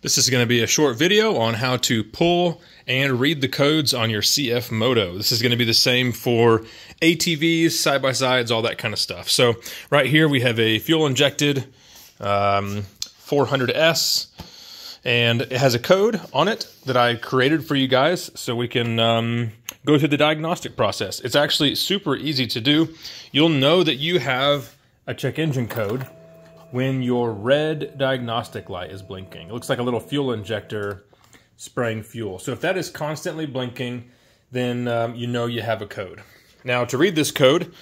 This is going to be a short video on how to pull and read the codes on your CFMOTO. This is going to be the same for ATVs, side-by-sides, all that kind of stuff. So right here we have a fuel-injected 400S, and it has a code on it that I created for you guys so we can go through the diagnostic process. It's actually super easy to do. You'll know that you have a check engine code when your red diagnostic light is blinking. It looks like a little fuel injector spraying fuel. So if that is constantly blinking, then you know you have a code. Now to read this code,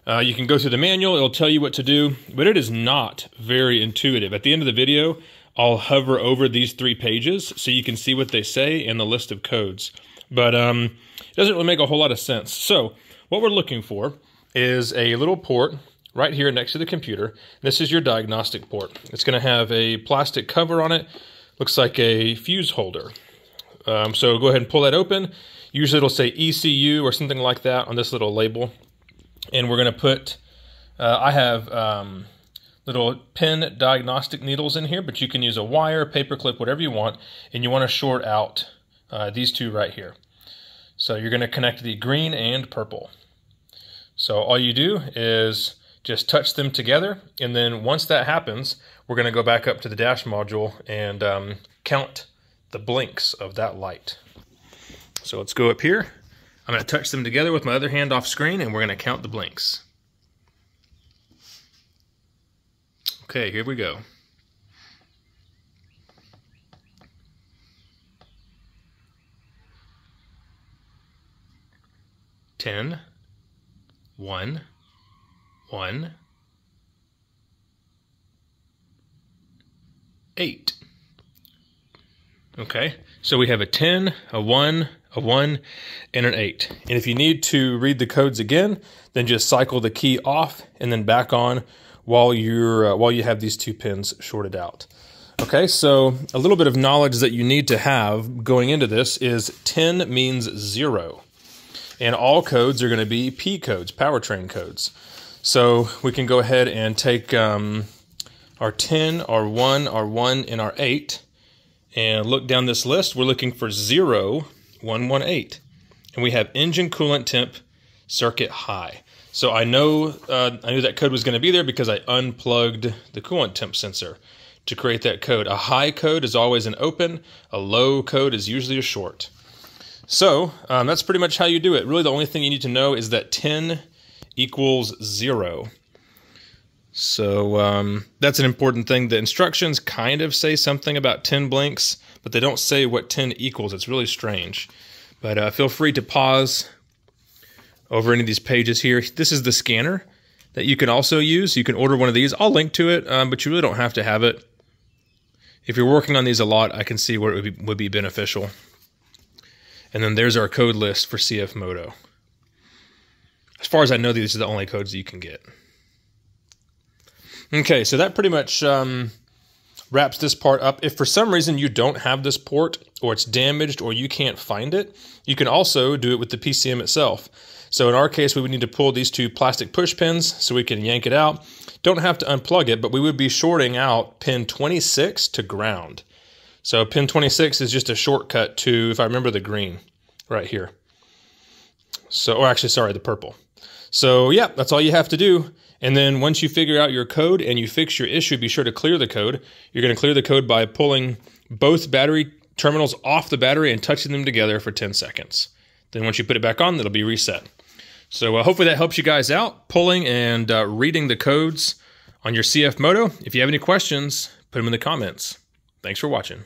you can go through the manual, it'll tell you what to do, but it is not very intuitive. At the end of the video, I'll hover over these 3 pages so you can see what they say and the list of codes. But it doesn't really make a whole lot of sense. So what we're looking for is a little port right here next to the computer. This is your diagnostic port. It's going to have a plastic cover on it. Looks like a fuse holder. So go ahead and pull that open. Usually it'll say ECU or something like that on this little label. And we're going to put, I have little pin diagnostic needles in here, but you can use a wire, paper clip, whatever you want. And you want to short out these 2 right here. So you're going to connect the green and purple. So all you do is just touch them together, and then once that happens, we're going to go back up to the dash module and count the blinks of that light. So let's go up here. I'm going to touch them together with my other hand off screen, and we're going to count the blinks. Okay, here we go. 10, 1, 1, 8. Okay, so we have a 10, a 1, a 1, and an 8. And if you need to read the codes again, then just cycle the key off and then back on while you have these 2 pins shorted out. Okay, so a little bit of knowledge that you need to have going into this is 10 means 0. And all codes are going to be P codes, powertrain codes. So we can go ahead and take our 10, our 1, and our 8, and look down this list. We're looking for 0, 1, 1, 8. And we have engine coolant temp circuit high. So I knew that code was going to be there because I unplugged the coolant temp sensor to create that code. A high code is always an open, a low code is usually a short. So that's pretty much how you do it. Really the only thing you need to know is that 10 equals 0. So that's an important thing. The instructions kind of say something about 10 blinks, but they don't say what 10 equals. It's really strange. But feel free to pause over any of these pages here. This is the scanner that you can also use. You can order one of these. I'll link to it, but you really don't have to have it. If you're working on these a lot, I can see where it would be beneficial. And then there's our code list for CFMOTO. As far as I know, these are the only codes that you can get. Okay, so that pretty much wraps this part up. If for some reason you don't have this port, or it's damaged, or you can't find it, you can also do it with the PCM itself. So in our case, we would need to pull these 2 plastic push pins so we can yank it out. Don't have to unplug it, but we would be shorting out pin 26 to ground. So pin 26 is just a shortcut to, if I remember, the green right here. So, or actually, sorry, the purple. So yeah, that's all you have to do. And then once you figure out your code and you fix your issue, be sure to clear the code. You're going to clear the code by pulling both battery terminals off the battery and touching them together for 10 seconds. Then once you put it back on, it'll be reset. So hopefully that helps you guys out, pulling and reading the codes on your CFMOTO. If you have any questions, put them in the comments. Thanks for watching.